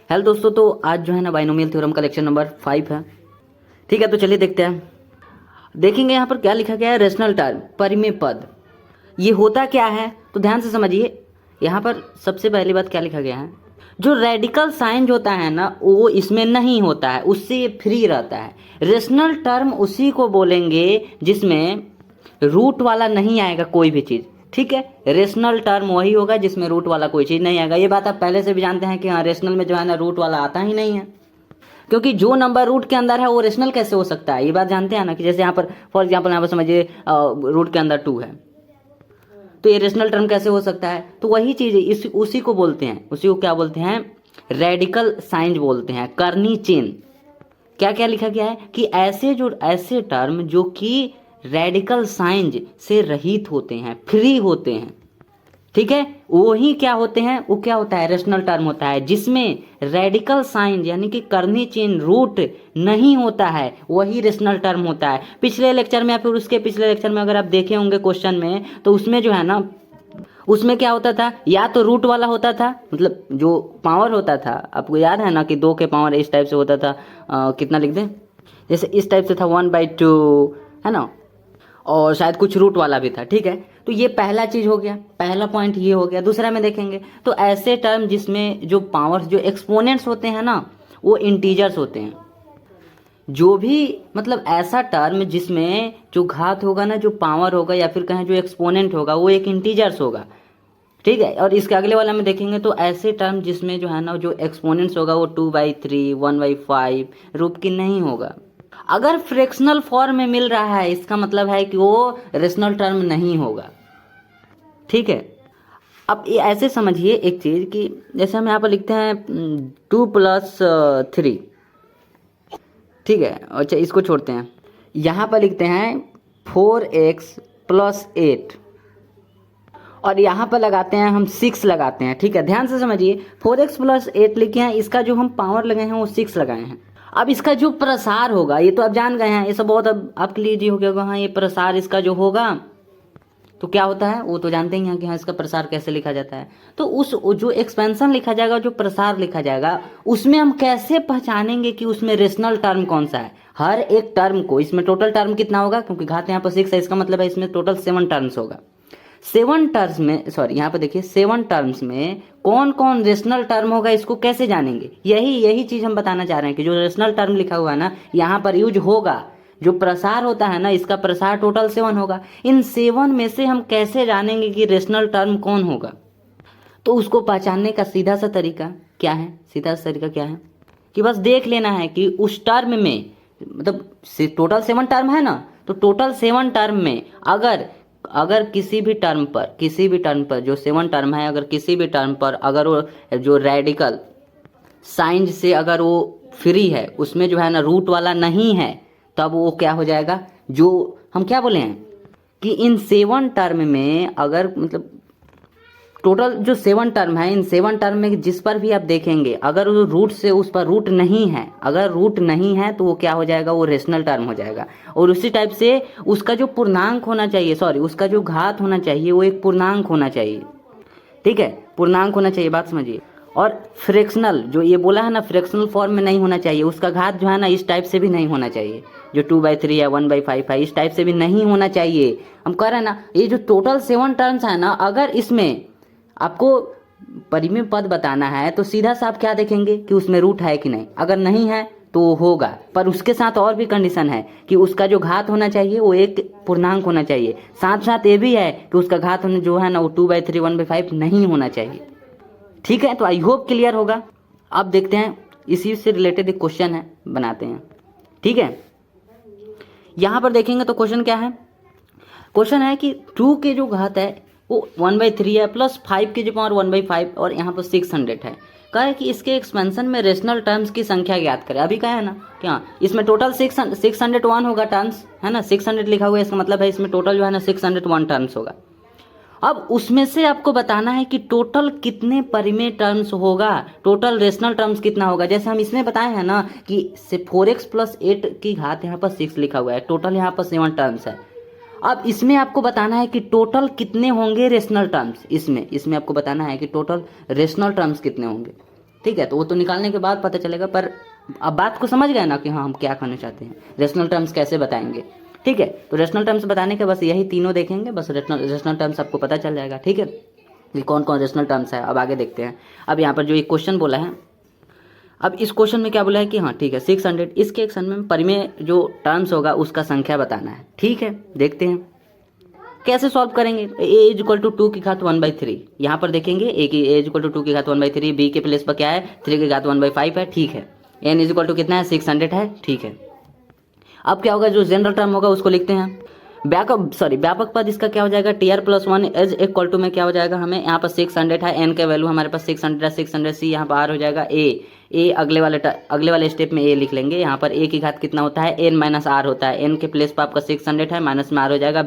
Hello दोस्तों, तो आज जो है ना बाइनोमियल थ्योरम का लेक्चर नंबर 5 है। ठीक है, तो चलिए देखते हैं। देखेंगे यहाँ पर क्या लिखा गया है, रेशनल टर्म, परिमेय पद। ये होता क्या है तो ध्यान से समझिए। यहाँ पर सबसे पहली बात क्या लिखा गया है, जो रेडिकल साइन होता है ना वो इसमें नहीं होता है, उससे ये फ्री रहता है। रेशनल टर्म उसी को बोलेंगे जिसमें रूट वाला नहीं आएगा कोई भी चीज़। ठीक है, रेशनल टर्म वही होगा जिसमें रूट वाला कोई चीज़ नहीं आएगा। ये बात आप पहले से भी जानते हैं कि हाँ, रेशनल में जो है ना रूट वाला आता ही नहीं है, क्योंकि जो नंबर रूट के अंदर है वो रेशनल कैसे हो सकता है। ये बात जानते हैं ना, कि जैसे यहाँ पर फॉर एग्जाम्पल यहाँ पर समझिए रूट के अंदर 2 है, तो ये रेशनल टर्म कैसे हो सकता है। तो वही चीज़ इस उसी को बोलते हैं, उसी को क्या बोलते हैं, रेडिकल साइन बोलते हैं, कर्नी चेन। क्या क्या लिखा गया है कि ऐसे टर्म जो कि रेडिकल साइन से रहित होते हैं, फ्री होते हैं। ठीक है, वही क्या होते हैं, वो क्या होता है, रेशनल टर्म होता है जिसमें रेडिकल साइन यानी कि कर्नी चेन रूट नहीं होता है, वही रेशनल टर्म होता है। पिछले लेक्चर में या फिर उसके पिछले लेक्चर में अगर आप देखे होंगे क्वेश्चन में, तो उसमें जो है ना, उसमें क्या होता था, या तो रूट वाला होता था, मतलब जो पावर होता था, आपको याद है ना कि 2 के पावर इस टाइप से होता था। कितना लिख दें, जैसे इस टाइप से था 1/2, है ना, और शायद कुछ रूट वाला भी था। ठीक है, तो ये पहला चीज हो गया, पहला पॉइंट ये हो गया। दूसरा में देखेंगे तो ऐसे टर्म जिसमें जो पावर्स, जो एक्सपोनेंट्स होते हैं ना, वो इंटीजर्स होते हैं। जो भी मतलब ऐसा टर्म जिसमें जो घात होगा ना, जो पावर होगा या फिर कहें जो एक्सपोनेंट होगा, वो एक इंटीजर्स होगा। ठीक है, और इसके अगले वाला में देखेंगे तो ऐसे टर्म जिसमें जो है ना जो एक्सपोनेंट्स होगा वो 2/3, 1/5 रूप की नहीं होगा। अगर फ्रैक्शनल फॉर्म में मिल रहा है, इसका मतलब है कि वो रेशनल टर्म नहीं होगा। ठीक है, अब ये ऐसे समझिए एक चीज़ कि जैसे हम यहाँ पर लिखते हैं 2 + 3। ठीक है, अच्छा इसको छोड़ते हैं, यहाँ पर लिखते हैं 4x + 8, और यहाँ पर लगाते हैं हम 6 लगाते हैं। ठीक है, ध्यान से समझिए, 4x + 8 लिखे हैं, इसका जो हम पावर लगाए हैं वो 6 लगाए हैं। अब इसका जो प्रसार होगा, ये तो आप जान गए हैं, ये सब बहुत अब आपके लिए जी हो गया होगा, हाँ ये प्रसार इसका जो होगा तो क्या होता है, वो तो जानते ही हैं कि हाँ इसका प्रसार कैसे लिखा जाता है। तो उस जो एक्सपेंशन लिखा जाएगा, जो प्रसार लिखा जाएगा, उसमें हम कैसे पहचानेंगे कि उसमें रेशनल टर्म कौन सा है। हर एक टर्म को, इसमें टोटल टर्म कितना होगा, क्योंकि घात यहाँ पर 6 है, इसका मतलब है इसमें टोटल 7 टर्म्स होगा। 7 टर्म्स में, सॉरी यहाँ पे देखिए 7 टर्म्स में कौन कौन रेशनल टर्म होगा, इसको कैसे जानेंगे। यही चीज हम बताना चाह रहे हैं कि जो रेशनल टर्म लिखा हुआ है ना, यहाँ पर यूज होगा। जो प्रसार होता है ना, इसका प्रसार टोटल 7 होगा। इन 7 में से हम कैसे जानेंगे कि रेशनल टर्म कौन होगा। तो उसको पहचानने का सीधा सा तरीका क्या है, सीधा सा तरीका क्या है कि बस देख लेना है कि उस टर्म में, मतलब टोटल 7 टर्म है ना, तो टोटल 7 टर्म में अगर किसी भी टर्म पर जो 7 टर्म है, अगर किसी भी टर्म पर अगर वो जो रेडिकल साइन से अगर वो फ्री है, उसमें जो है ना रूट वाला नहीं है, तब वो क्या हो जाएगा, जो हम क्या बोले हैं कि इन 7 टर्म में अगर मतलब टोटल जो 7 टर्म है, इन 7 टर्म में जिस पर भी आप देखेंगे, अगर वो रूट से उस पर रूट नहीं है, अगर रूट नहीं है तो वो क्या हो जाएगा, वो रेशनल टर्म हो जाएगा। और उसी टाइप से उसका जो पूर्णांक होना चाहिए, सॉरी उसका जो घात होना चाहिए, वो एक पूर्णांक होना चाहिए। ठीक है, पूर्णांक होना चाहिए, बात समझिए। और फ्रैक्शनल जो ये बोला है ना, फ्रैक्शनल फॉर्म में नहीं होना चाहिए, उसका घात जो है ना इस टाइप से भी नहीं होना चाहिए, जो 2/3 या 1/5 है, इस टाइप से भी नहीं होना चाहिए। हम कह रहे हैं ना, ये जो टोटल 7 टर्म्स है ना, अगर इसमें आपको परिमेय पद बताना है तो सीधा सा आप क्या देखेंगे कि उसमें रूट है कि नहीं। अगर नहीं है तो होगा, पर उसके साथ और भी कंडीशन है कि उसका जो घात होना चाहिए वो एक पूर्णांक होना चाहिए। साथ साथ ये भी है कि उसका घात होना जो है ना वो 2/3 1/5 नहीं होना चाहिए। ठीक है, तो आई होप क्लियर होगा। अब देखते हैं, इसी से रिलेटेड एक क्वेश्चन है, बनाते हैं। ठीक है, यहाँ पर देखेंगे तो क्वेश्चन क्या है, क्वेश्चन है कि 2 के जो घात है वो 1/3 है, प्लस 5 की जो पावर 1/5, और यहाँ पर 600 है। कहा है कि इसके एक्सपेंशन में रेशनल टर्म्स की संख्या ज्ञात करें। अभी कहा है ना क्या, इसमें टोटल 601 होगा टर्म्स, है ना, 600 लिखा हुआ है, इसका मतलब है इसमें टोटल जो है ना 601 टर्म्स होगा। अब उसमें से आपको बताना है कि टोटल कितने परिमेय टर्म्स होगा, टोटल रेशनल टर्म्स कितना होगा। जैसे हम इसमें बताए हैं ना कि 4x + 8 की घात यहाँ पर 6 लिखा हुआ है, टोटल यहाँ पर 7 टर्म्स है। अब इसमें आपको बताना है कि टोटल कितने होंगे रेशनल टर्म्स, इसमें आपको बताना है कि टोटल रेशनल टर्म्स कितने होंगे। ठीक है, तो वो तो निकालने के बाद पता चलेगा, पर अब बात को समझ गए ना कि हाँ हम क्या करना चाहते हैं, रेशनल टर्म्स कैसे बताएंगे। ठीक है, तो रेशनल टर्म्स बताने के बस यही तीनों देखेंगे, बस रेशनल टर्म्स आपको पता चल जाएगा। ठीक है, कि कौन कौन रेशनल टर्म्स है। अब आगे देखते हैं। अब यहाँ पर जो एक क्वेश्चन बोला है, अब इस क्वेश्चन में क्या बोला है कि हाँ ठीक है 600, इसके एक में परिमेय जो टर्म्स होगा उसका संख्या बताना है। ठीक है, देखते हैं कैसे सॉल्व करेंगे। a इज इक्वल टू 2 की घात 1/3, यहाँ पर देखेंगे a इज इक्वल टू 2 की घात 1/3, b के प्लेस पर क्या है 3 की घात 1/5 है। ठीक है, n इज इक्वल टू कितना है 600 है। ठीक है, अब क्या होगा, जो जनरल टर्म होगा उसको लिखते हैं। व्यापक पद इसका क्या हो जाएगा, tr+1 इज इक्वल टू में क्या हो जाएगा, हमें यहाँ पर 600 है, n का वैल्यू हमारे पास 600 है, 600 c यहाँ पर r हो जाएगा a अगले वाले स्टेप में a लिख लेंगे। यहाँ पर a की घात कितना होता है n माइनस r होता है, n के प्लेस पर आपका 600 है, माइनस में r हो जाएगा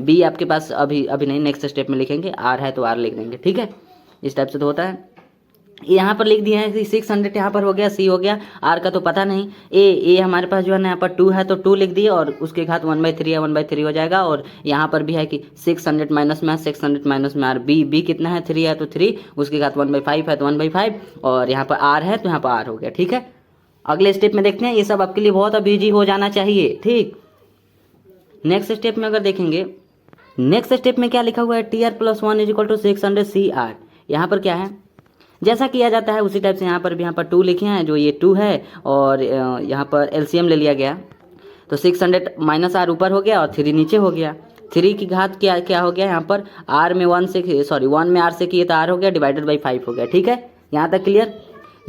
b आपके पास अभी नहीं, नेक्स्ट स्टेप में लिखेंगे, r है तो r लिख देंगे। ठीक है, इस टाइप से तो होता है। यहाँ पर लिख दिया है कि 600 यहाँ पर हो गया, सी हो गया, आर का तो पता नहीं, ए हमारे पास जो है ना यहाँ पर 2 है तो 2 लिख दिए, और उसके घात 1/3 है, 1/3 हो जाएगा। और यहाँ पर भी है कि 600 माइनस में 600 माइनस में आर, बी कितना है 3 है तो 3, उसके घात 1/5 है तो 1/5, और यहाँ पर आर है तो यहाँ पर आर हो गया। ठीक है, अगले स्टेप में देखते हैं, ये सब आपके लिए बहुत अब ईजी हो जाना चाहिए। ठीक, नेक्स्ट स्टेप में अगर देखेंगे, नेक्स्ट स्टेप में क्या लिखा हुआ है, tr+1 is equal to 600 CR। यहाँ पर क्या है, जैसा किया जाता है उसी टाइप से यहाँ पर भी, यहाँ पर 2 लिखे हैं, जो ये 2 है, और यहाँ पर एलसीएम ले लिया गया, तो 600 माइनस आर ऊपर हो गया और 3 नीचे हो गया। 3 की घात क्या हो गया, यहाँ पर आर में 1 में आर से किए तो आर हो गया, डिवाइडेड बाई 5 हो गया। ठीक है, यहाँ तक क्लियर।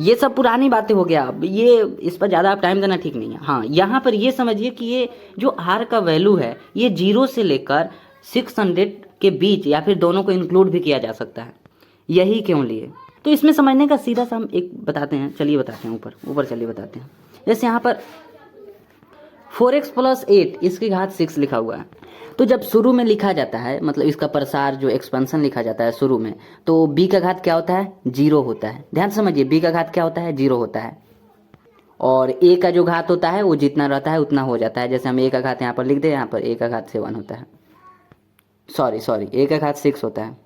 ये सब पुरानी बातें हो गया, अब ये इस पर ज़्यादा आप टाइम देना ठीक नहीं है। हाँ, यहाँ पर ये समझिए कि ये जो आर का वैल्यू है ये 0 से लेकर 600 के बीच या फिर दोनों को इंक्लूड भी किया जा सकता है। यही क्यों लिए, तो इसमें समझने का सीधा सा हम एक बताते हैं, चलिए बताते हैं, ऊपर चलिए बताते हैं। जैसे यहाँ पर 4x + 8 इसकी घात 6 लिखा हुआ है, तो जब शुरू में लिखा जाता है, मतलब इसका प्रसार जो एक्सपेंशन लिखा जाता है शुरू में, तो b का घात क्या होता है 0 होता है। ध्यान समझिए, b का घात क्या होता है 0 होता है, और a का जो घात होता है वो जितना रहता है उतना हो जाता है। जैसे हम a का घात यहाँ पर लिख दें, यहाँ पर a का घात 7 होता है, सॉरी a का घात 6 होता है।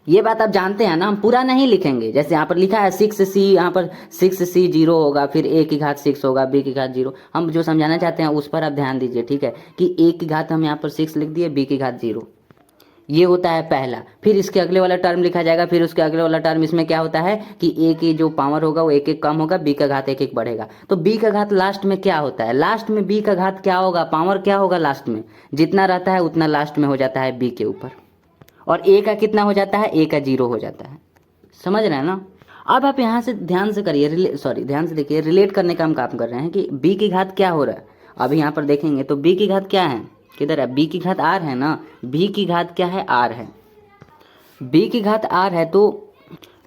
ये बात आप जानते हैं ना, हम पूरा नहीं लिखेंगे। जैसे यहाँ पर लिखा है 6c, यहाँ पर 6c 0 होगा, फिर a की घात 6 होगा, b की घात 0। हम जो समझाना चाहते हैं उस पर आप ध्यान दीजिए। ठीक है, कि a की घात हम यहाँ पर 6 लिख दिए, b की घात 0, ये होता है पहला। फिर इसके अगले वाला टर्म लिखा जाएगा, फिर उसके अगले वाला टर्म, इसमें क्या होता है कि a की जो पावर होगा वो 1 कम होगा, b का घात 1 बढ़ेगा। तो b का घात लास्ट में क्या होता है, लास्ट में b का घात क्या होगा, पावर क्या होगा लास्ट में, जितना रहता है उतना लास्ट में हो जाता है b के ऊपर, और a का कितना हो जाता है, a का 0 हो जाता है। समझ रहे हैं ना। अब आप यहाँ से ध्यान से करिए, ध्यान से देखिए, रिलेट करने का हम काम कर रहे हैं कि b की घात क्या हो रहा है। अभी यहाँ पर देखेंगे तो b की घात क्या है, किधर है, b की घात r है ना, b की घात क्या है, r है, b की घात r है। तो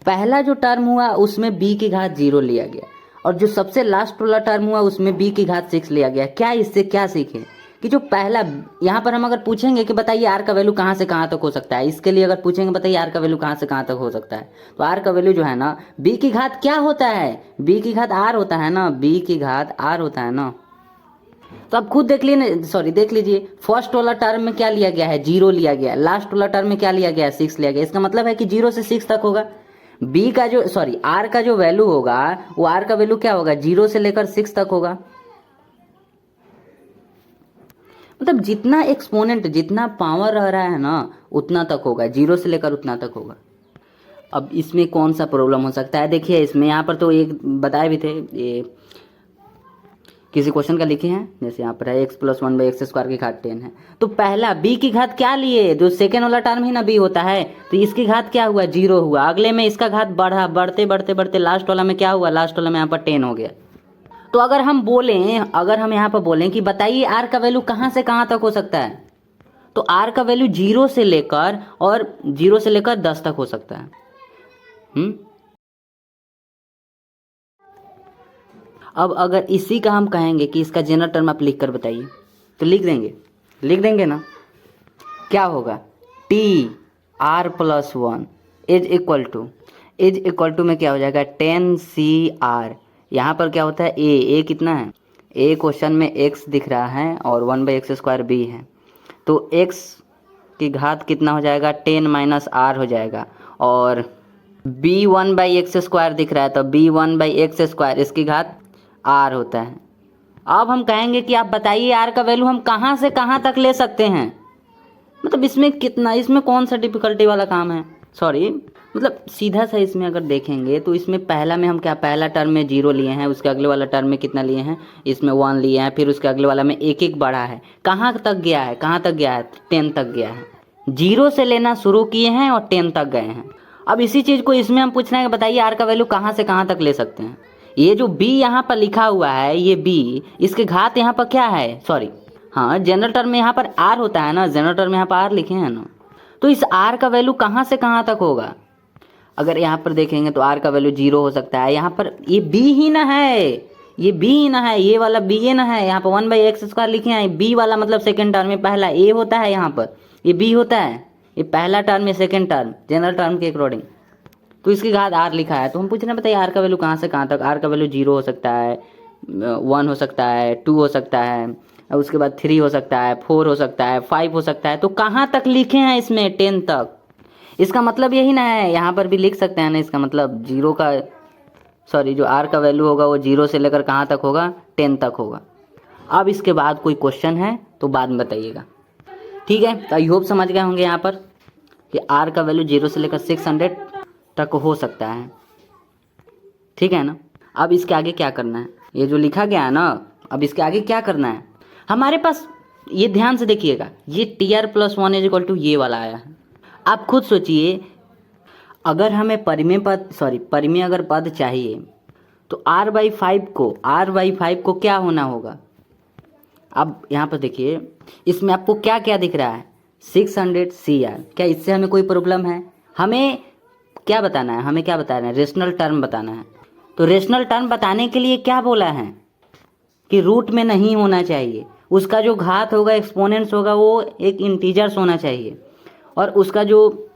पहला जो टर्म हुआ उसमें b की घात 0 लिया गया, और जो सबसे लास्ट वाला टर्म हुआ उसमें b की घात 6 लिया गया। क्या इससे क्या सीखे कि जो पहला, यहाँ पर हम अगर पूछेंगे कि बताइए आर का वैल्यू कहाँ से कहाँ तक हो सकता है, इसके लिए अगर पूछेंगे बताइए आर का वैल्यू कहाँ से कहाँ तक हो सकता है, तो आर का वैल्यू जो है ना, बी की घात क्या होता है, बी की घात आर होता है ना, बी की घात आर होता है ना। तो आप खुद देख लीजिए, देख लीजिए, फर्स्ट वाला टर्म में क्या लिया गया है 0 लिया गया, लास्ट वाला टर्म में क्या लिया गया है 6 लिया गया। इसका मतलब है कि 0 से 6 तक होगा। बी का जो आर का जो वैल्यू होगा वो आर का वैल्यू क्या होगा 0 से लेकर 6 तक होगा। मतलब जितना एक्सपोनेंट, जितना पावर रह रहा है ना उतना तक होगा, 0 से लेकर उतना तक होगा। अब इसमें कौन सा प्रॉब्लम हो सकता है, देखिए इसमें यहाँ पर तो एक बताए भी थे, ये किसी क्वेश्चन का लिखे हैं, जैसे यहाँ पर है x + 1/x² की घात 10 है। तो पहला b की घात क्या लिए, जो सेकेंड वाला टर्म ही ना b होता है, तो इसकी घात क्या हुआ 0 हुआ। अगले में इसका घात बढ़ा, बढ़ते बढ़ते बढ़ते लास्ट वाला में क्या हुआ, लास्ट वाला में यहाँ पर 10 हो गया। तो अगर हम यहाँ पर बोलें कि बताइए आर का वैल्यू कहाँ से कहाँ तक हो सकता है, तो आर का वैल्यू 0 से लेकर 10 तक हो सकता है। अब अगर इसी का हम कहेंगे कि इसका जनरल टर्म आप लिख कर बताइए, तो लिख देंगे ना, क्या होगा tr+1 इज इक्वल टू में क्या हो जाएगा 10cr। यहाँ पर क्या होता है a कितना है, a क्वेश्चन में x दिख रहा है और 1/x² b है, तो x की घात कितना हो जाएगा 10 - r हो जाएगा, और b1/x² दिख रहा है, तो b1/x², इसकी घात r होता है। अब हम कहेंगे कि आप बताइए r का वैल्यू हम कहाँ से कहाँ तक ले सकते हैं। मतलब इसमें कौन सा डिफिकल्टी वाला काम है, सॉरी, मतलब सीधा सा इसमें अगर देखेंगे तो इसमें पहला में हम क्या, पहला टर्म में 0 लिए हैं, उसके अगले वाला टर्म में कितना लिए हैं, इसमें 1 लिए हैं, फिर उसके अगले वाला में एक एक बढ़ा है। कहाँ तक गया है, कहाँ तक गया है, 10 तक गया है। 0 से लेना शुरू किए हैं और 10 तक गए हैं। अब इसी चीज़ को इसमें हम पूछ रहे हैं कि बताइए r का वैल्यू कहाँ से कहाँ तक ले सकते हैं। ये जो b यहाँ पर लिखा हुआ है, ये b, इसके घात यहाँ पर क्या है, सॉरी, हाँ, जनरल टर्म में यहाँ पर r होता है ना, जनरल टर्म में यहाँ पर r लिखे हैं ना, तो इस r का वैल्यू कहाँ से कहाँ तक होगा। अगर यहाँ पर देखेंगे तो r का वैल्यू 0 हो सकता है। यहाँ पर ये b ही ना है, ये b ही ना है, ये वाला b ये ना है। यहाँ पर 1/x² लिखे हैं, b वाला मतलब सेकेंड टर्म में पहला a होता है, यहाँ पर ये b होता है, ये पहला टर्म में सेकेंड टर्म जनरल टर्म के अकॉर्डिंग, तो इसकी घात r लिखा है। तो हम पूछ रहे हैं बताइए r का वैल्यू कहाँ से कहाँ तक। r का वैल्यू 0 हो सकता है, 1 हो सकता है, 2 हो सकता है, उसके बाद 3 हो सकता है, 4 हो सकता है, 5 हो सकता है। तो कहाँ तक लिखे हैं इसमें, 10 तक। इसका मतलब यही ना है, यहाँ पर भी लिख सकते हैं ना, इसका मतलब 0 का, सॉरी, जो r का वैल्यू होगा वो 0 से लेकर कहाँ तक होगा, 10 तक होगा। अब इसके बाद कोई क्वेश्चन है तो बाद में बताइएगा, ठीक है। तो आई होप समझ गए होंगे यहाँ पर कि r का वैल्यू 0 से लेकर 600 तक हो सकता है, ठीक है ना। अब इसके आगे क्या करना है, ये जो लिखा गया है ना, अब इसके आगे क्या करना है हमारे पास, ये ध्यान से देखिएगा, ये tr+1 = ये वाला आया है। आप खुद सोचिए, अगर हमें परिमेय अगर पद चाहिए तो r/5 को क्या होना होगा। अब यहाँ पर देखिए, इसमें आपको क्या क्या दिख रहा है, 600 CR। क्या इससे हमें कोई प्रॉब्लम है। हमें क्या बताना है, हमें क्या बताना है, रेशनल टर्म बताना है। तो रेशनल टर्म बताने के लिए क्या बोला है कि रूट में नहीं होना चाहिए, उसका जो घात होगा, एक्सपोनेंट्स होगा, वो एक इंटीजर्स होना चाहिए, और उसका जो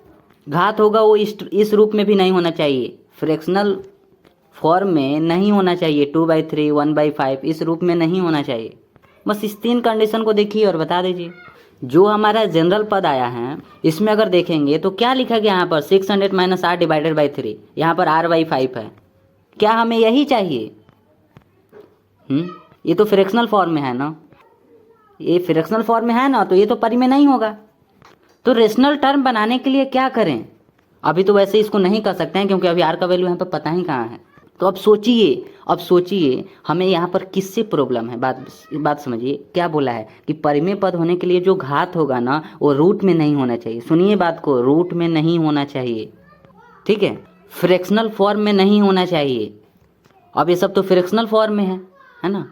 घात होगा वो इस रूप में भी नहीं होना चाहिए, फ्रैक्शनल फॉर्म में नहीं होना चाहिए, 2/3, 1/5, इस रूप में नहीं होना चाहिए। बस इस 3 कंडीशन को देखिए और बता दीजिए। जो हमारा जनरल पद आया है, इसमें अगर देखेंगे तो क्या लिखा गया यहाँ पर, 600 - r / 3, यहाँ पर r/5 है। क्या हमें यही चाहिए। ये तो फ्रैक्शनल फॉर्म में है ना, ये फ्रैक्शनल फॉर्म में है ना, तो ये तो परिमेय नहीं होगा। तो रेशनल टर्म बनाने के लिए क्या करें। अभी तो वैसे इसको नहीं कर सकते हैं क्योंकि अभी r का वैल्यू यहाँ पर पता ही कहाँ है। तो अब सोचिए हमें यहाँ पर किससे प्रॉब्लम है। बात समझिए, क्या बोला है कि परिमेय पद होने के लिए जो घात होगा ना, वो रूट में नहीं होना चाहिए। सुनिए बात को, रूट में नहीं होना चाहिए, ठीक है, फ्रैक्शनल फॉर्म में नहीं होना चाहिए। अब ये सब तो फ्रैक्शनल फॉर्म में है ना,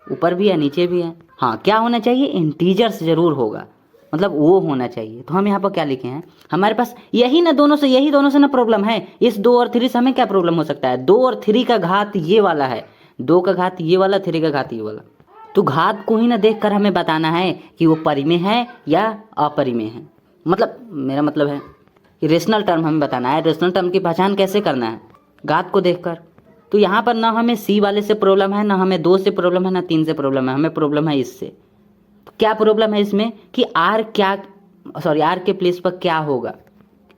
ऊपर भी है नीचे भी है। हाँ, क्या होना चाहिए, इंटीजर्स जरूर होगा, मतलब वो होना चाहिए। तो हम यहाँ पर क्या लिखे हैं, हमारे पास यही दोनों से ना प्रॉब्लम है। इस 2 और 3 से हमें क्या प्रॉब्लम हो सकता है, 2 और 3 का घात ये वाला है, 2 का घात ये वाला, 3 का घात ये वाला। तो घात को ही ना देखकर हमें बताना है कि वो परिमेय है या अपरिमेय है। मतलब मेरा मतलब है कि रेशनल टर्म हमें बताना है। रेशनल टर्म की पहचान कैसे करना है, घात को देखकर। तो यहाँ पर ना हमें C वाले से प्रॉब्लम है, ना हमें 2 से प्रॉब्लम है, ना 3 से प्रॉब्लम है, हमें प्रॉब्लम है इससे। क्या प्रॉब्लम है इसमें कि r के प्लेस पर क्या होगा,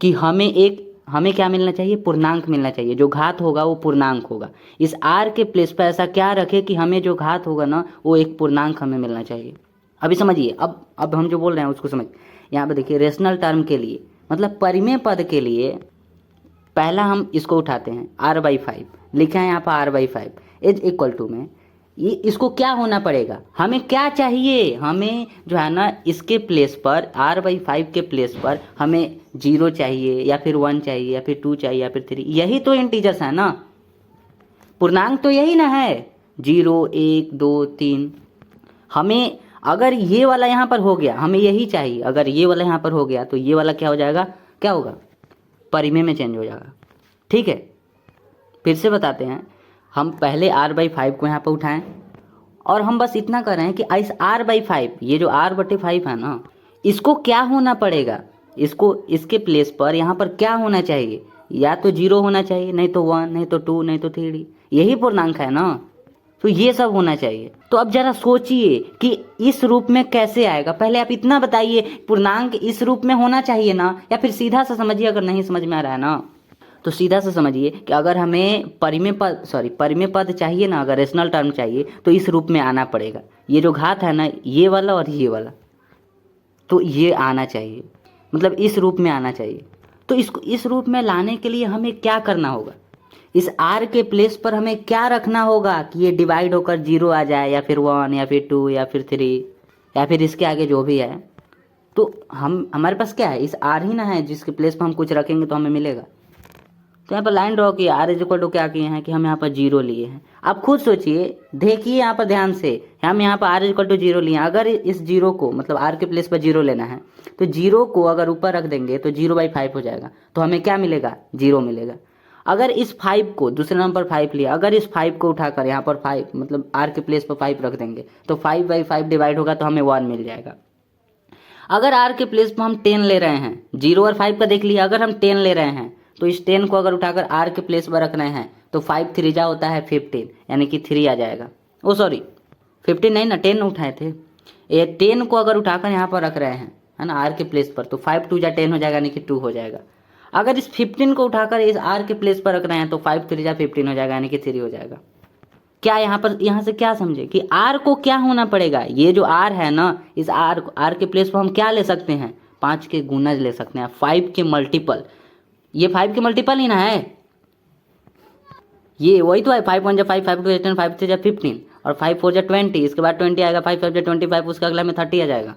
कि हमें क्या मिलना चाहिए, पूर्णांक मिलना चाहिए। जो घात होगा वो पूर्णांक होगा। इस r के प्लेस पर ऐसा क्या रखे कि हमें जो घात होगा ना, वो एक पूर्णांक हमें मिलना चाहिए। अभी समझिए, अब हम जो बोल रहे हैं उसको समझ। यहाँ पे देखिए, रेशनल टर्म के लिए, मतलब परिमेय पद के लिए, पहला हम इसको उठाते हैं, r/5 लिखा है यहाँ पर, r/5 इज इक्वल टू में ये, इसको क्या होना पड़ेगा, हमें क्या चाहिए, हमें जो है ना इसके प्लेस पर, r/5 के प्लेस पर हमें 0 चाहिए, या फिर 1 चाहिए, या फिर 2 चाहिए, या फिर 3। यही तो इंटीजर्स है ना, पूर्णांक तो यही ना है, 0, 1, 2, 3। हमें अगर ये वाला यहाँ पर हो गया, हमें यही चाहिए। अगर ये वाला यहाँ पर हो गया तो ये वाला क्या हो जाएगा, क्या होगा, परिमेय में चेंज हो जाएगा, ठीक है। फिर से बताते हैं, हम पहले r/5 को यहाँ पर उठाएं, और हम बस इतना कर रहे हैं कि इस r/5, ये जो r/5 है ना, इसको क्या होना पड़ेगा, इसके प्लेस पर यहाँ पर क्या होना चाहिए, या तो 0 होना चाहिए, नहीं तो 1, नहीं तो 2, नहीं तो 3। यही पूर्णांक है ना, तो ये सब होना चाहिए। तो अब जरा सोचिए कि इस रूप में कैसे आएगा। पहले आप इतना बताइए, पूर्णांक इस रूप में होना चाहिए ना, या फिर सीधा सा समझिए, अगर नहीं समझ में आ रहा है ना तो सीधा से समझिए कि अगर हमें परिमेय पद चाहिए ना, अगर रेशनल टर्म चाहिए तो इस रूप में आना पड़ेगा। ये जो घात है ना, ये वाला और ये वाला, तो ये आना चाहिए, मतलब इस रूप में आना चाहिए। तो इसको इस रूप में लाने के लिए हमें क्या करना होगा, इस r के प्लेस पर हमें क्या रखना होगा कि ये डिवाइड होकर 0 आ जाए, या फिर 1 या फिर 2 या फिर 3 या फिर इसके आगे जो भी है। तो हमारे पास क्या है, इस r ही ना है जिसके प्लेस पर हम कुछ रखेंगे तो हमें मिलेगा। तो यहाँ पर लाइन ड्रॉ की, r इज इक्वल टू क्या किए हैं कि हम यहाँ पर 0 लिए हैं। आप खुद सोचिए, देखिए यहाँ पर ध्यान से, हम यहाँ पर r इज इक्वल टू 0 लिए हैं। अगर इस 0 को, मतलब r के प्लेस पर 0 लेना है, तो 0 को अगर ऊपर रख देंगे तो 0/5 हो जाएगा, तो हमें क्या मिलेगा, 0 मिलेगा। अगर इस 5 को, दूसरे नंबर 5 लिया, अगर इस 5 को उठाकर यहाँ पर 5, मतलब r के प्लेस पर 5 रख देंगे तो 5/5 डिवाइड होगा तो हमें 1 मिल जाएगा। अगर r के प्लेस पर हम 10 ले रहे हैं, 0 और 5 का देख लिया, अगर हम 10 ले रहे हैं तो इस 10 को अगर उठाकर r के प्लेस पर रख रहे हैं तो 5 3 जा होता है 15, यानी कि 3 आ जाएगा। ओ सॉरी 15 नहीं ना, 10 उठाए थे। ये 10 को अगर उठाकर यहाँ पर रख रहे हैं, है ना, r के प्लेस पर, तो 5 2 जा 10 हो जाएगा, यानी कि 2 हो जाएगा। अगर इस 15 को उठाकर इस r के प्लेस पर रख रहे हैं तो 5 3 जा 15 हो जाएगा, यानी कि 3 हो जाएगा। क्या यहाँ से क्या समझे कि r को क्या होना पड़ेगा, ये जो r है ना, इस r के प्लेस पर हम क्या ले सकते हैं, 5 के गुणज ले सकते हैं, 5 के मल्टीपल। ये 5 के मल्टीपल ही ना है, ये वही तो है, 5 1 जा 5, 5 2 10, 5 3 जा 15 और 5 4 जा 20, इसके बाद 20 आएगा, 5 5 जा 25, उसका अगला में 30 आ जाएगा।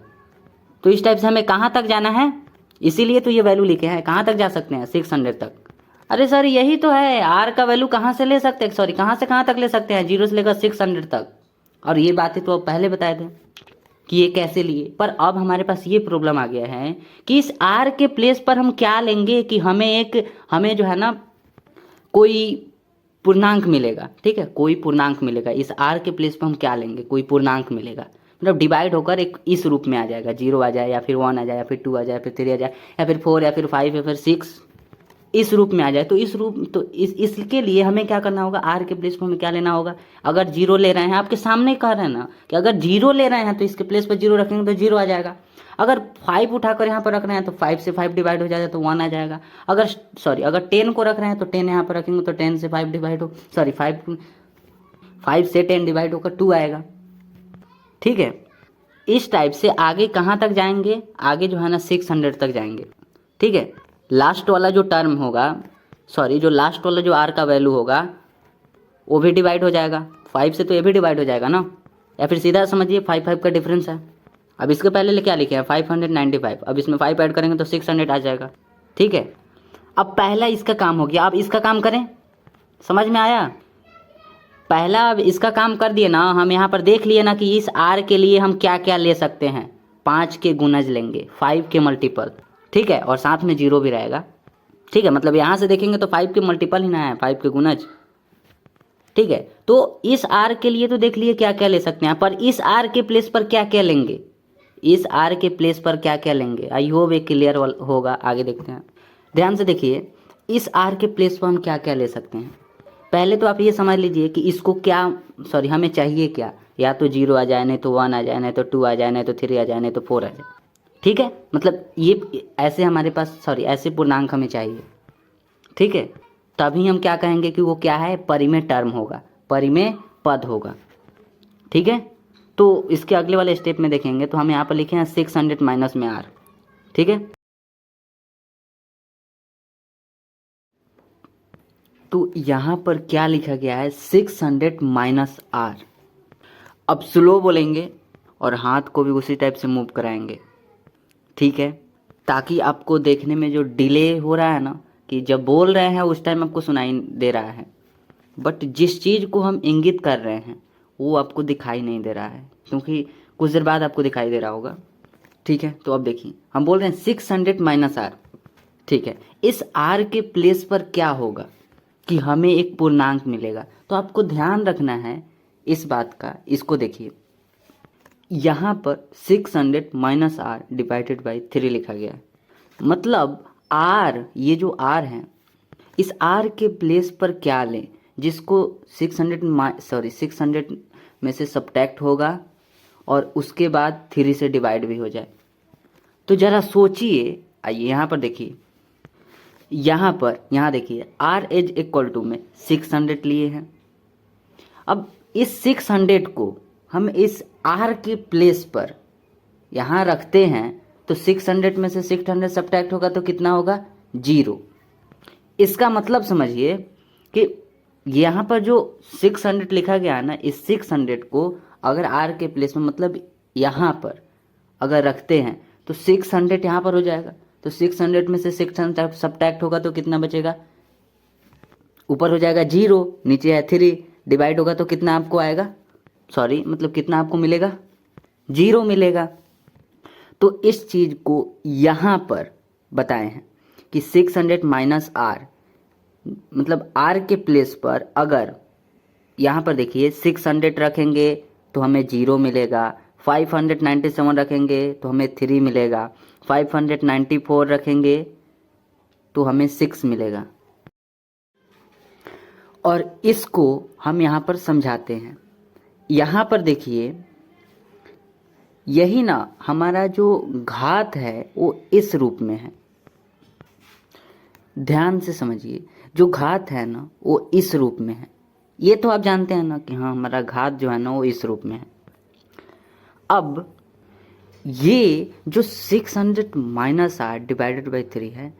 तो इस टाइप से हमें कहाँ तक जाना है, इसीलिए तो ये वैल्यू लिखे हैं। कहाँ तक जा सकते हैं, 600 तक। अरे सर यही तो है, आर का वैल्यू कहाँ से ले सकते हैं, सॉरी कहाँ से कहाँ तक ले सकते हैं, 0 से लेकर 600 तक। और ये बातें तो पहले बताए थे कि ये कैसे लिए, पर अब हमारे पास ये प्रॉब्लम आ गया है कि इस r के प्लेस पर हम क्या लेंगे कि हमें जो है ना कोई पूर्णांक मिलेगा। ठीक है, कोई पूर्णांक मिलेगा, इस r के प्लेस पर हम क्या लेंगे, कोई पूर्णांक मिलेगा, मतलब डिवाइड होकर एक इस रूप में आ जाएगा, 0 आ जाए या फिर 1 आ जाए या फिर 2 आ जाए, फिर 3 आ जाए या फिर 4 या फिर 5 या फिर 6, इस रूप में आ जाए। तो इसके लिए हमें क्या करना होगा, r के प्लेस पर हमें क्या लेना होगा। अगर 0 ले रहे हैं, आपके सामने कह रहे हैं ना कि अगर 0 ले रहे हैं तो इसके प्लेस पर 0 रखेंगे तो 0 आ जाएगा। अगर 5 उठाकर यहाँ पर रख रहे हैं तो 5 से 5 डिवाइड हो जाएगा तो 1 आ जाएगा। अगर 10 को रख रहे हैं तो 10 यहाँ पर रखेंगे तो 10 से 5 डिवाइड हो, सॉरी 5 से 10 डिवाइड होकर 2 आएगा। ठीक है, इस टाइप से आगे कहाँ तक जाएंगे, आगे जो है ना 600 तक जाएंगे। ठीक है, लास्ट वाला जो टर्म होगा, सॉरी जो लास्ट वाला जो r का वैल्यू होगा वो भी डिवाइड हो जाएगा, 5 से तो ये भी डिवाइड हो जाएगा ना, या फिर सीधा समझिए 5 5 का डिफरेंस है। अब इसके पहले क्या लिखे हैं 595, अब इसमें 5 ऐड करेंगे तो 600 आ जाएगा। ठीक है, अब पहला इसका काम हो गया, अब इसका काम करें, समझ में आया। पहला अब इसका काम कर दिए ना, हम यहाँ पर देख लिए ना कि इस r के लिए हम क्या क्या ले सकते हैं, 5 के गुणज लेंगे, 5 के मल्टीपल। ठीक है, और साथ में 0 भी रहेगा। ठीक है, मतलब यहाँ से देखेंगे तो 5 के मल्टीपल ही ना है, 5 के गुणज। ठीक है, तो इस r के लिए तो देख लिए क्या क्या ले सकते हैं, पर इस r के प्लेस पर क्या क्या लेंगे, इस r के प्लेस पर क्या क्या लेंगे। आई होप ये क्लियर होगा, आगे देखते हैं। ध्यान से देखिए, इस r के प्लेस पर हम क्या क्या ले सकते हैं। पहले तो आप ये समझ लीजिए कि इसको क्या, सॉरी हमें चाहिए क्या, या तो 0 आ जाए, नहीं तो 1 आ जाए, नहीं तो 2 आ जाए, नहीं तो 3 आ जाए, नहीं तो 4 आ जाए। ठीक है, मतलब ये ऐसे हमारे पास, सॉरी ऐसे पूर्णांक हमें चाहिए। ठीक है, तभी हम क्या कहेंगे कि वो क्या है, परिमेय टर्म होगा, परिमेय पद होगा। ठीक है, तो इसके अगले वाले स्टेप में देखेंगे तो हम यहाँ पर लिखे हैं 600 माइनस में r। ठीक है, तो यहाँ पर क्या लिखा गया है, 600 माइनस r। अब स्लो बोलेंगे और हाथ को भी उसी टाइप से मूव कराएंगे। ठीक है, ताकि आपको देखने में जो डिले हो रहा है ना, कि जब बोल रहे हैं उस टाइम आपको सुनाई दे रहा है, बट जिस चीज़ को हम इंगित कर रहे हैं वो आपको दिखाई नहीं दे रहा है, क्योंकि कुछ देर बाद आपको दिखाई दे रहा होगा। ठीक है, तो अब देखिए हम बोल रहे हैं 600 माइनस r। ठीक है, इस r के प्लेस पर क्या होगा कि हमें एक पूर्णांक मिलेगा। तो आपको ध्यान रखना है इस बात का, इसको देखिए, यहाँ पर 600 माइनस r डिवाइडेड बाई 3 लिखा गया है, मतलब r, ये जो r है, इस r के प्लेस पर क्या लें जिसको 600 में से सब्ट्रैक्ट होगा और उसके बाद 3 से डिवाइड भी हो जाए। तो ज़रा सोचिए, आइए यहाँ पर देखिए, यहाँ देखिए r इज इक्वल टू में 600 लिए हैं। अब इस 600 को हम इस r के प्लेस पर यहाँ रखते हैं तो 600 में से 600 सब्ट्रैक्ट होगा तो कितना होगा 0। इसका मतलब समझिए कि यहाँ पर जो 600 लिखा गया है ना, इस 600 को अगर r के प्लेस में मतलब यहाँ पर अगर रखते हैं तो 600 यहाँ पर हो जाएगा। तो 600 में से 600 सब्ट्रैक्ट होगा तो कितना बचेगा, ऊपर हो जाएगा 0, नीचे है 3, डिवाइड होगा तो कितना आपको आएगा, मतलब कितना आपको मिलेगा, 0 मिलेगा। तो इस चीज़ को यहाँ पर बताए हैं कि 600 माइनस आर, मतलब आर के प्लेस पर अगर यहाँ पर देखिए 600 रखेंगे तो हमें 0 मिलेगा, 597 रखेंगे तो हमें 3 मिलेगा, 594 रखेंगे तो हमें 6 मिलेगा। और इसको हम यहाँ पर समझाते हैं। यहाँ पर देखिए यही ना हमारा जो घात है वो इस रूप में है, ध्यान से समझिए, जो घात है ना वो इस रूप में है। ये तो आप जानते हैं ना कि हाँ हमारा घात जो है ना वो इस रूप में है। अब ये जो 600 माइनस आर डिवाइडेड बाई 3 है,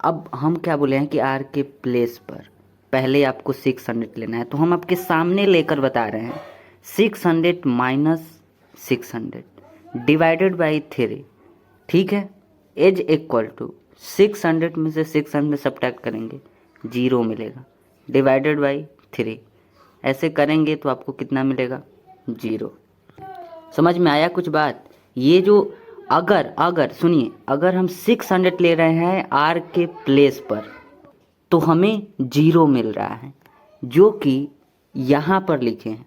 अब हम क्या बोले हैं कि आर के प्लेस पर पहले आपको 600 लेना है, तो हम आपके सामने लेकर बता रहे हैं 600 माइनस 600 डिवाइडेड बाई 3, ठीक है, इज इक्वल टू 600 में से 600 सब्ट्रैक्ट करेंगे 0 मिलेगा, डिवाइडेड बाई 3 ऐसे करेंगे तो आपको कितना मिलेगा, 0। समझ में आया कुछ बात? ये जो अगर सुनिए, अगर हम 600 ले रहे हैं r के प्लेस पर तो हमें 0 मिल रहा है, जो कि यहाँ पर लिखे हैं।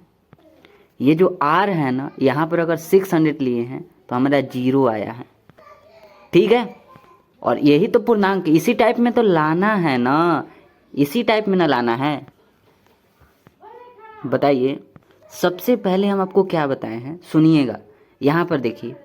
ये जो r है ना, यहाँ पर अगर 600 लिए हैं तो हमारा 0 आया है, ठीक है। और यही तो पूर्णांक इसी टाइप में तो लाना है ना, इसी टाइप में ना लाना है। बताइए, सबसे पहले हम आपको क्या बताए हैं, सुनिएगा। यहाँ पर देखिए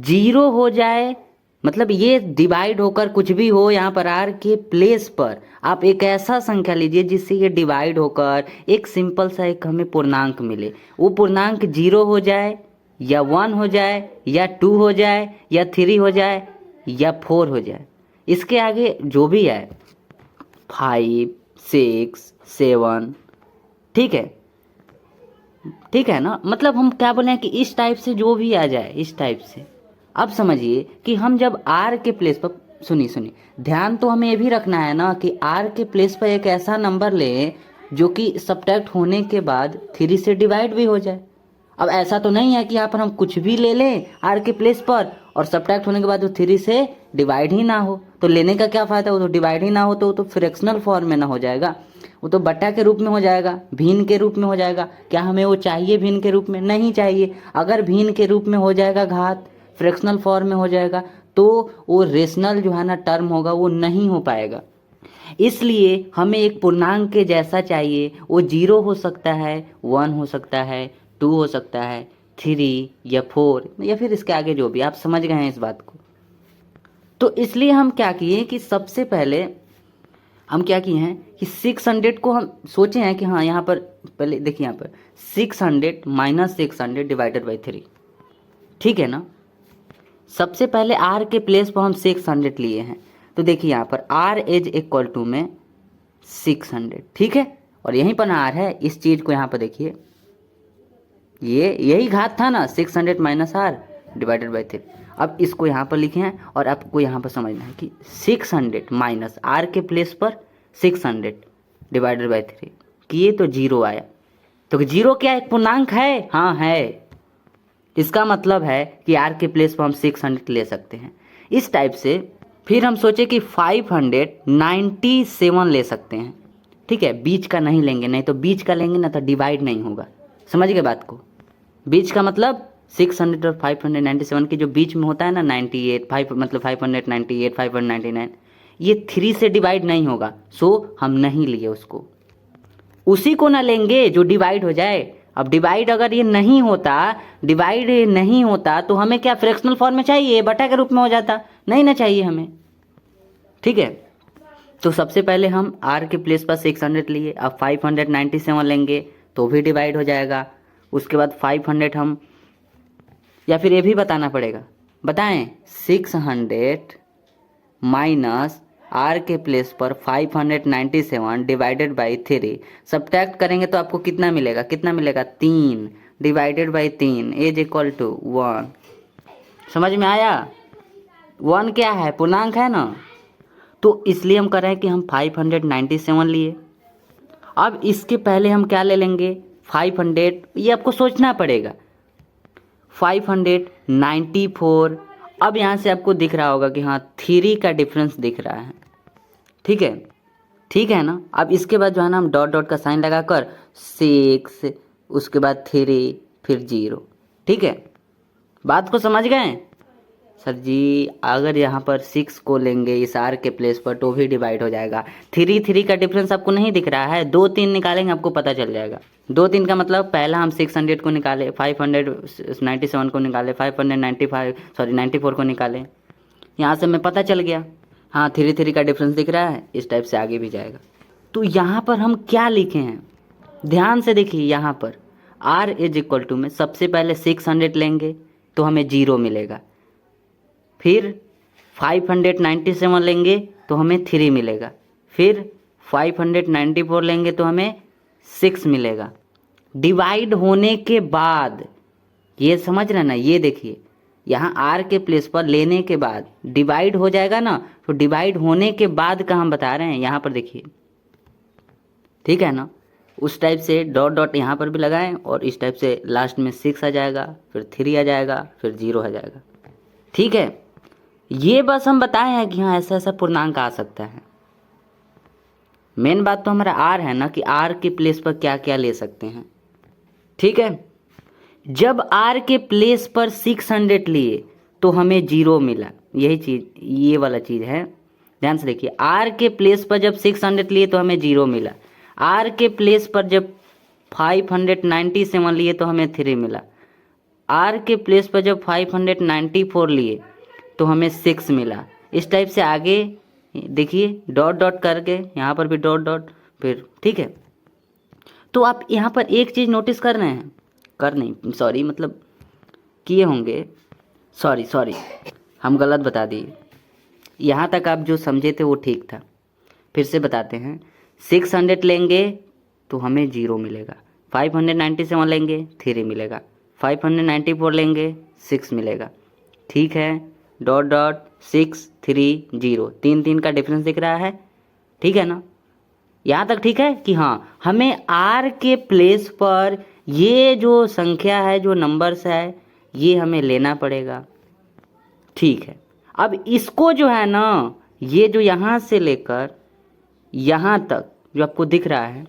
0 हो जाए मतलब ये डिवाइड होकर कुछ भी हो, यहाँ पर r के प्लेस पर आप एक ऐसा संख्या लीजिए जिससे ये डिवाइड होकर एक सिंपल सा एक हमें पूर्णांक मिले। वो पूर्णांक 0 हो जाए या 1 हो जाए या 2 हो जाए या 3 हो जाए या 4 हो जाए, इसके आगे जो भी है 5, 6, 7, ठीक है ना। मतलब हम क्या बोले हैं कि इस टाइप से जो भी आ जाए, इस टाइप से। अब समझिए कि हम जब r के प्लेस पर, सुनिए ध्यान तो हमें ये भी रखना है ना कि r के प्लेस पर एक ऐसा नंबर लें जो कि सब्ट्रैक्ट होने के बाद 3 से डिवाइड भी हो जाए। अब ऐसा तो नहीं है कि यहाँ पर हम कुछ भी ले लें r के प्लेस पर और सब्ट्रैक्ट होने के बाद वो 3 से डिवाइड ही ना हो, तो लेने का क्या फ़ायदा, वो तो डिवाइड ही ना हो तो वो तो फ्रैक्शनल फॉर्म में ना हो जाएगा, वो तो बट्टा के रूप में हो जाएगा, भिन्न के रूप में हो जाएगा। क्या हमें वो चाहिए भिन्न के रूप में? नहीं चाहिए। अगर भिन्न के रूप में हो जाएगा, घात फ्रैक्शनल फॉर्म में हो जाएगा, तो वो रेशनल जो है ना टर्म होगा वो नहीं हो पाएगा। इसलिए हमें एक पूर्णांक के जैसा चाहिए, वो 0 हो सकता है, 1 हो सकता है, 2 हो सकता है, 3 या 4 या फिर इसके आगे जो भी, आप समझ गए हैं इस बात को। तो इसलिए हम क्या किए कि सबसे पहले हम क्या किए हैं कि 600 को हम सोचे हैं कि हाँ यहाँ पर पहले देखिए, यहाँ पर 600 माइनस 600 डिवाइडेड बाई 3, ठीक है ना। सबसे पहले r के प्लेस पर हम 600 लिए हैं, तो देखिए यहाँ पर r इज इक्वल टू में 600, ठीक है। और यहीं पर r है, इस चीज़ को यहाँ पर देखिए, ये यही घात था ना, 600 माइनस r डिवाइडेड बाई 3। अब इसको यहाँ पर लिखे हैं और आपको यहाँ पर समझना है कि 600 माइनस r के प्लेस पर 600 डिवाइडेड बाई 3 किए तो 0 आया। तो 0 क्या एक पूर्णांक है? हाँ है। इसका मतलब है कि r के प्लेस पर हम 600 ले सकते हैं। इस टाइप से फिर हम सोचे कि 597 ले सकते हैं, ठीक है। बीच का नहीं लेंगे, नहीं तो बीच का लेंगे ना तो डिवाइड नहीं होगा। समझ गए बात को? बीच का मतलब 600 और 597 के जो बीच में होता है ना, 98 मतलब 598 599, ये 3 से डिवाइड नहीं होगा, सो हम नहीं लिए उसको। उसी को ना लेंगे जो डिवाइड हो जाए। अब डिवाइड अगर ये नहीं होता, डिवाइड नहीं होता तो हमें क्या फ्रैक्शनल फॉर्म में चाहिए, बटा के रूप में हो जाता, नहीं ना चाहिए हमें, ठीक है। तो सबसे पहले हम r के प्लेस पर 600 लिए, अब 597 लेंगे तो भी डिवाइड हो जाएगा। उसके बाद 500 हम, या फिर ये भी बताना पड़ेगा, बताएं 600 माइनस r के प्लेस पर 597 डिवाइडेड बाई 3, सब्ट्रैक्ट करेंगे तो आपको कितना मिलेगा, 3 divided by 3 is equal to 1। समझ में आया? 1 क्या है, पूर्णांक है ना, तो इसलिए हम कर रहे हैं कि हम 597 लिए। अब इसके पहले हम क्या ले लेंगे, 500, ये आपको सोचना पड़ेगा, 594। अब यहाँ से आपको दिख रहा होगा कि हाँ 3 का डिफरेंस दिख रहा है, ठीक है ना। अब इसके बाद जो है ना हम डॉट डॉट का साइन लगाकर 6, उसके बाद 3, फिर 0, ठीक है। बात को समझ गए? सर जी अगर यहाँ पर 6 को लेंगे इस r के प्लेस पर तो भी डिवाइड हो जाएगा। 3 का डिफरेंस आपको नहीं दिख रहा है, 2 3 निकालेंगे आपको पता चल जाएगा। 2 3 का मतलब पहला हम 600 को निकाले, 597 को निकाले, 94 को निकाले, यहाँ से हमें पता चल गया हाँ 3 का डिफरेंस दिख रहा है, इस टाइप से आगे भी जाएगा। तो यहाँ पर हम क्या लिखे हैं, ध्यान से देखिए, यहाँ पर r इज इक्वल टू में सबसे पहले 600 लेंगे तो हमें 0 मिलेगा, फिर 597 लेंगे तो हमें 3 मिलेगा, फिर 594 लेंगे तो हमें 6 मिलेगा। डिवाइड होने के बाद, ये समझ रहे ना, ये देखिए यहाँ r के प्लेस पर लेने के बाद डिवाइड हो जाएगा ना, तो डिवाइड होने के बाद का हम बता रहे हैं, यहाँ पर देखिए, ठीक है ना। उस टाइप से डॉट डॉट यहाँ पर भी लगाएं और इस टाइप से लास्ट में 6 आ जाएगा, फिर 3 आ जाएगा, फिर 0 आ जाएगा, ठीक है। ये बस हम बताए हैं कि हाँ ऐसा ऐसा पूर्णांक आ सकता है। मेन बात तो हमारा r है ना, कि r के प्लेस पर क्या क्या ले सकते हैं, ठीक है। जब r के प्लेस पर 600 लिए तो हमें 0 मिला, यही चीज़, ये वाला चीज़ है, ध्यान से देखिए। r के प्लेस पर जब 600 लिए तो हमें 0 मिला, r के प्लेस पर जब 597 लिए तो हमें 3 मिला, r के प्लेस पर जब 594 लिए तो हमें 6 मिला। इस टाइप से आगे देखिए डॉट डॉट करके, यहाँ पर भी डॉट डॉट, फिर ठीक है। तो आप यहाँ पर एक चीज़ नोटिस कर रहे हैं, मतलब किए होंगे, सॉरी हम गलत बता दिए। यहाँ तक आप जो समझे थे वो ठीक था, फिर से बताते हैं। 600 लेंगे तो हमें 0 मिलेगा, 597 लेंगे 3 मिलेगा, 594 लेंगे 6 मिलेगा, ठीक है। डॉट डॉट 6 3 0, 3 का डिफरेंस दिख रहा है, ठीक है ना। यहाँ तक ठीक है कि हाँ हमें r के प्लेस पर ये जो संख्या है, जो नंबर्स है, ये हमें लेना पड़ेगा, ठीक है। अब इसको जो है ना, ये जो यहाँ से लेकर यहाँ तक जो आपको दिख रहा है,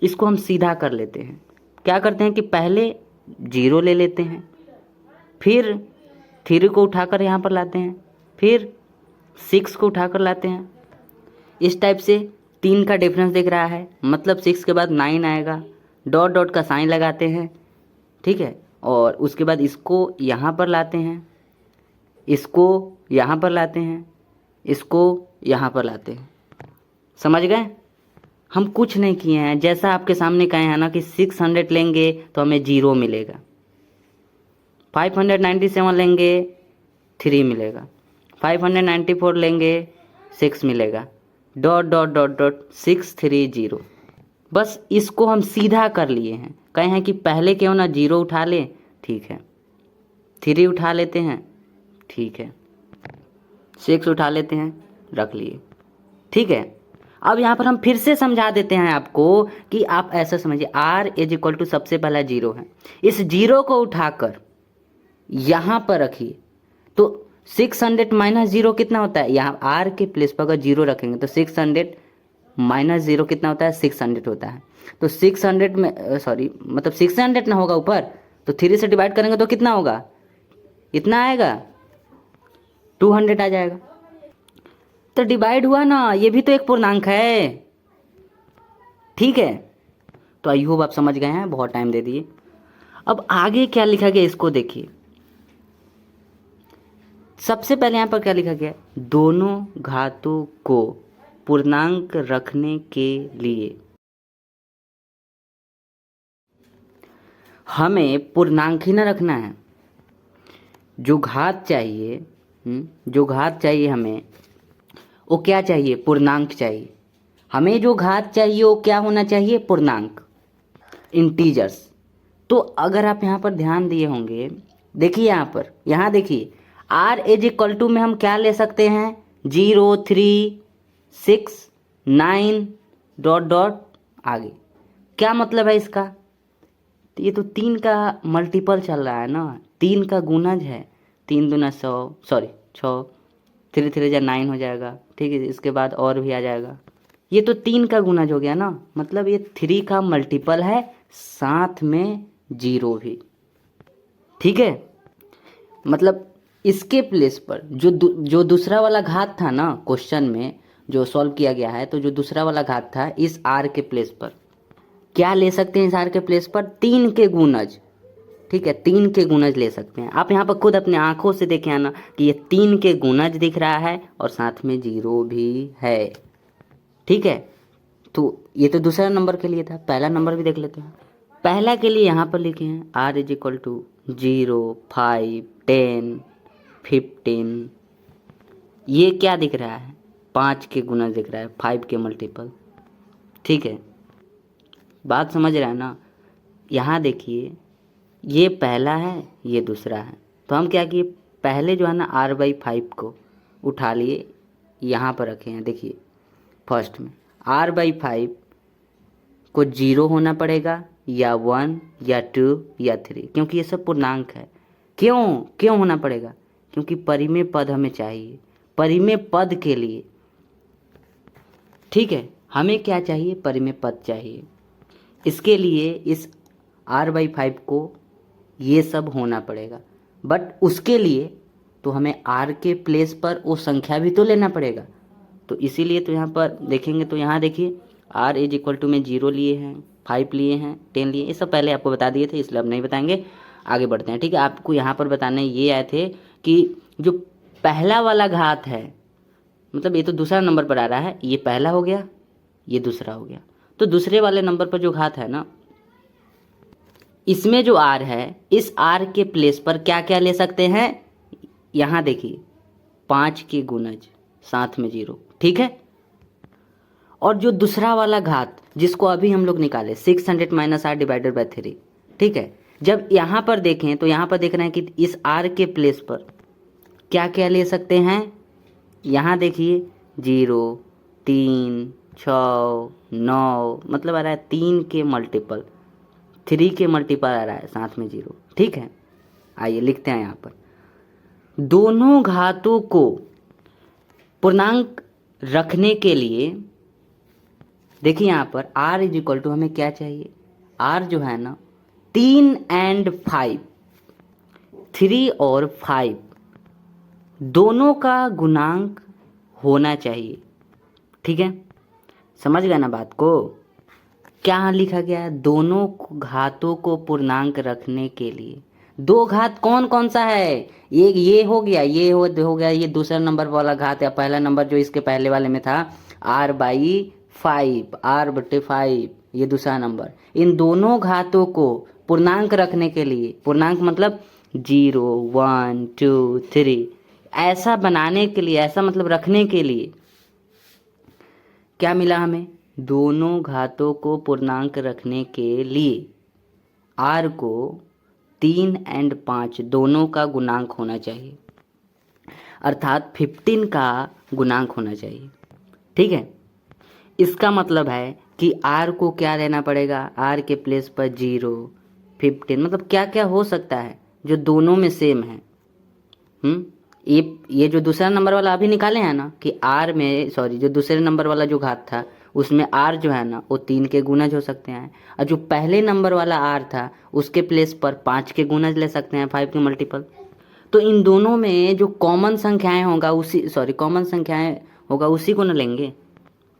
इसको हम सीधा कर लेते हैं। क्या करते हैं कि पहले 0 ले लेते हैं, फिर 3 को उठाकर यहाँ पर लाते हैं, फिर 6 को उठाकर लाते हैं। इस टाइप से 3 का डिफरेंस दिख रहा है, मतलब 6 के बाद 9 आएगा, डॉट डॉट का साइन लगाते हैं, ठीक है। और उसके बाद इसको यहाँ पर लाते हैं, इसको यहाँ पर लाते हैं, इसको यहाँ पर लाते हैं। समझ गए? हम कुछ नहीं किए हैं, जैसा आपके सामने कहे हैं ना कि 600 लेंगे तो हमें 0 मिलेगा, 597 लेंगे 3 मिलेगा, 594 लेंगे 6 मिलेगा, डॉट डॉट डॉट डॉट 6 3 0। बस इसको हम सीधा कर लिए हैं। कहे हैं कि पहले क्यों ना 0 उठा लें, ठीक है, 3 उठा लेते हैं, ठीक है, 6 उठा लेते हैं, रख लिए, ठीक है। अब यहाँ पर हम फिर से समझा देते हैं आपको कि आप ऐसा समझिए, r इज इक्वल टू सबसे पहला 0 है, इस 0 को उठाकर यहाँ पर रखिए तो 600 माइनस 0 कितना होता है, यहाँ r के प्लेस पर अगर 0 रखेंगे तो 600 माइनस 0 कितना होता है, 600 होता है। तो 600 में मतलब 600 ना होगा ऊपर, तो 3 से डिवाइड करेंगे तो कितना होगा, इतना आएगा, 200 आ जाएगा। तो डिवाइड हुआ ना, ये भी तो एक पूर्णांक है, ठीक है। तो आई होप आप समझ गए हैं, बहुत टाइम दे दिए। अब आगे क्या लिखा गया इसको देखिए। सबसे पहले यहाँ पर क्या लिखा गया, दोनों घातों को पूर्णांक रखने के लिए हमें पूर्णांक ही ना रखना है, जो घात चाहिए जो घात चाहिए हमें, वो क्या चाहिए? पूर्णांक चाहिए। हमें जो घात चाहिए वो क्या होना चाहिए? पूर्णांक, इंटीजर्स। तो अगर आप यहाँ पर ध्यान दिए होंगे, देखिए यहाँ देखिए r इज इक्वल टू में हम क्या ले सकते हैं? 0 3 6 9 डॉट डॉट आगे। क्या मतलब है इसका? तो ये तो 3 का मल्टीपल चल रहा है ना, 3 का गुणज है। 3 दूना 100, सॉरी 6, 3 3 जा 9 हो जाएगा, ठीक है। इसके बाद और भी आ जाएगा, ये तो 3 का गुणज हो गया ना, मतलब ये 3 का मल्टीपल है, साथ में 0 भी, ठीक है। मतलब इसके प्लेस पर जो दूसरा वाला घात था ना क्वेश्चन में जो सॉल्व किया गया है, तो जो दूसरा वाला घात था इस r के प्लेस पर क्या ले सकते हैं? इस r के प्लेस पर 3 के गुणज, ठीक है, 3 के गुणज ले सकते हैं। आप यहाँ पर खुद अपने आंखों से देखें ना कि ये 3 के गुणज दिख रहा है और साथ में 0 भी है, ठीक है। तो ये तो दूसरा नंबर के लिए था, पहला नंबर भी देख लेते हैं। पहला के लिए यहाँ पर लिखे हैं r इज इक्वल टू 0 5 10 15। ये क्या दिख रहा है? 5 के गुणज दिख रहा है, 5 के मल्टीपल, ठीक है। बात समझ रहे हैं ना? यहाँ देखिए ये पहला है, ये दूसरा है, तो हम क्या किए? पहले जो है ना r/5 को उठा लिए, यहाँ पर रखे हैं। देखिए फर्स्ट में r/5 को 0 होना पड़ेगा, या 1 या 2 या 3, क्योंकि ये सब पूर्णांक है। क्यों होना पड़ेगा? क्योंकि परिमेय पद हमें चाहिए, परिमेय पद के लिए, ठीक है। हमें क्या चाहिए? परिमेय पद चाहिए। इसके लिए इस r/5 को ये सब होना पड़ेगा, बट उसके लिए तो हमें r के प्लेस पर वो संख्या भी तो लेना पड़ेगा। तो इसीलिए तो यहाँ पर देखेंगे, तो यहाँ देखिए r इज इक्वल टू में 0 लिए हैं, 5 लिए हैं, 10 लिए, ये सब पहले आपको बता दिए थे, इसलिए अब नहीं बताएंगे, आगे बढ़ते हैं, ठीक है। आपको यहाँ पर बताने ये आए थे कि जो पहला वाला घात है, मतलब ये तो दूसरा नंबर पर आ रहा है, ये पहला हो गया, ये दूसरा हो गया, तो दूसरे वाले नंबर पर जो घात है ना, इसमें जो r है, इस r के प्लेस पर क्या क्या ले सकते हैं? यहाँ देखिए 5 के गुणज साथ में 0, ठीक है। और जो दूसरा वाला घात जिसको अभी हम लोग निकाले 600 - r डिवाइडेड बाय 3, ठीक है। जब यहाँ पर देखें तो यहाँ पर देख रहे हैं कि इस r के प्लेस पर क्या क्या ले सकते हैं? यहाँ देखिए 0 3 6 9, मतलब आ रहा है 3 के मल्टीपल, 3 के मल्टीपल आ रहा है, साथ में 0, ठीक है। आइए लिखते हैं यहाँ पर, दोनों घातों को पूर्णांक रखने के लिए देखिए यहाँ पर r इज इक्वल टू हमें क्या चाहिए? r जो है ना 3 और 5, 3 और 5 दोनों का गुणांक होना चाहिए, ठीक है। समझ गए ना बात को? क्या लिखा गया है? दोनों घातों को पूर्णांक रखने के लिए। दो घात कौन कौन सा है? ये हो गया, ये हो गया, ये दूसरा नंबर वाला घात, या पहला नंबर जो इसके पहले वाले में था r/5, r/5, ये दूसरा नंबर। इन दोनों घातों को पूर्णांक रखने के लिए, पूर्णांक मतलब 0 1 2 3, ऐसा बनाने के लिए, ऐसा मतलब रखने के लिए क्या मिला हमें? दोनों घातों को पूर्णांक रखने के लिए r को 3 और 5 दोनों का गुणांक होना चाहिए, अर्थात 15 का गुणांक होना चाहिए, ठीक है। इसका मतलब है कि r को क्या लेना पड़ेगा? r के प्लेस पर 0 15, मतलब क्या क्या हो सकता है जो दोनों में सेम है। ये जो दूसरा नंबर वाला अभी निकाले हैं ना कि r में, सॉरी, जो दूसरे नंबर वाला जो घात था उसमें r जो है ना वो 3 के गुणज हो सकते हैं, और जो पहले नंबर वाला r था उसके प्लेस पर 5 के गुणज ले सकते हैं, 5 के मल्टीपल। तो इन दोनों में जो कॉमन संख्याएं होगा उसी को ना लेंगे,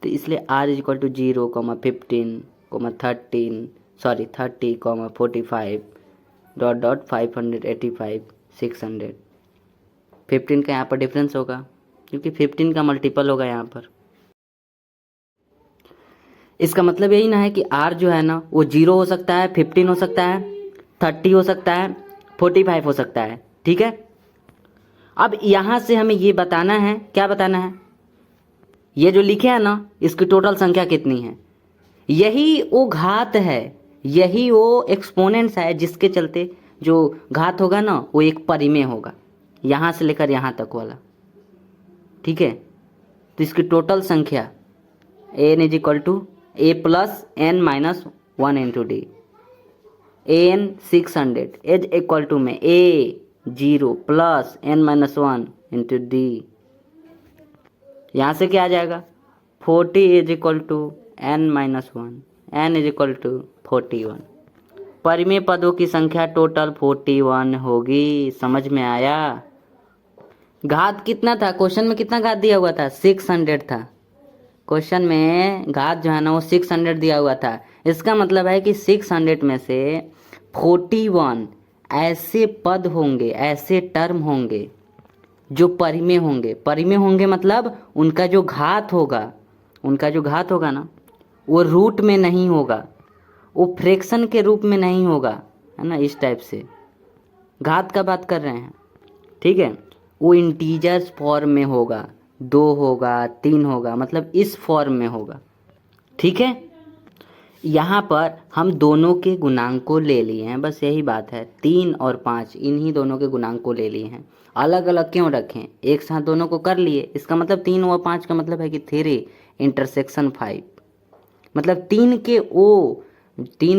तो इसलिए r is equal to 0, 15, 13, sorry 30, 45 dot dot 585 600। 15 का यहाँ पर डिफरेंस होगा, क्योंकि 15 का मल्टीपल होगा यहाँ पर। इसका मतलब यही ना है कि r जो है ना वो 0 हो सकता है, 15 हो सकता है, 30 हो सकता है, 45 हो सकता है। ठीक है, अब यहाँ से हमें ये बताना है, क्या बताना है, ये जो लिखे हैं ना इसकी टोटल संख्या कितनी है। यही वो घात है, यही वो एक्सपोनेंट्स है जिसके चलते जो घात होगा ना वो एक परिमेय होगा, यहाँ से लेकर यहाँ तक वाला। ठीक है, तो इसकी टोटल संख्या N is equal to A plus N minus 1 into D. N 600 is equal to में A 0 plus N minus 1 into D. यहाँ से क्या आ जाएगा, 40 is equal to N minus 1, N is equal to 41। परिमेय पदों की संख्या टोटल 41 होगी। समझ में आया। घात कितना था, क्वेश्चन में कितना घात दिया हुआ था, 600 था। क्वेश्चन में घात जो है ना वो 600 दिया हुआ था। इसका मतलब है कि 600 में से 41 ऐसे पद होंगे, ऐसे टर्म होंगे जो परिमेय होंगे। परिमेय होंगे मतलब उनका जो घात होगा, उनका जो घात होगा ना वो रूट में नहीं होगा, वो फ्रैक्शन के रूप में नहीं होगा, है ना। इस टाइप से घात का बात कर रहे हैं। ठीक है, वो इंटीजर्स फॉर्म में होगा, 2 होगा, 3 होगा, मतलब इस फॉर्म में होगा। ठीक है, यहाँ पर हम दोनों के गुणांक को ले लिए हैं, बस यही बात है। 3 और 5 इन्हीं दोनों के गुणांक को ले लिए हैं। अलग अलग क्यों रखें, एक साथ दोनों को कर लिए। इसका मतलब 3 और 5 का मतलब है कि 3 इंटरसेक्शन 5, मतलब 3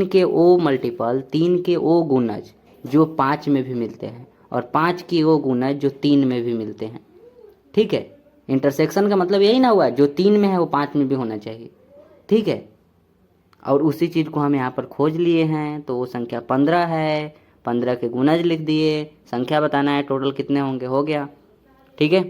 के ओ मल्टीपल, 3 के ओ गुणज जो 5 में भी मिलते हैं, और 5 की ओ गुणज जो 3 में भी मिलते हैं। ठीक है, इंटरसेक्शन का मतलब यही ना हुआ, जो 3 में है वो 5 में भी होना चाहिए। ठीक है, और उसी चीज़ को हम यहाँ पर खोज लिए हैं, तो वो संख्या 15 है। 15 के गुणज लिख दिए, संख्या बताना है टोटल कितने होंगे, हो गया। ठीक है।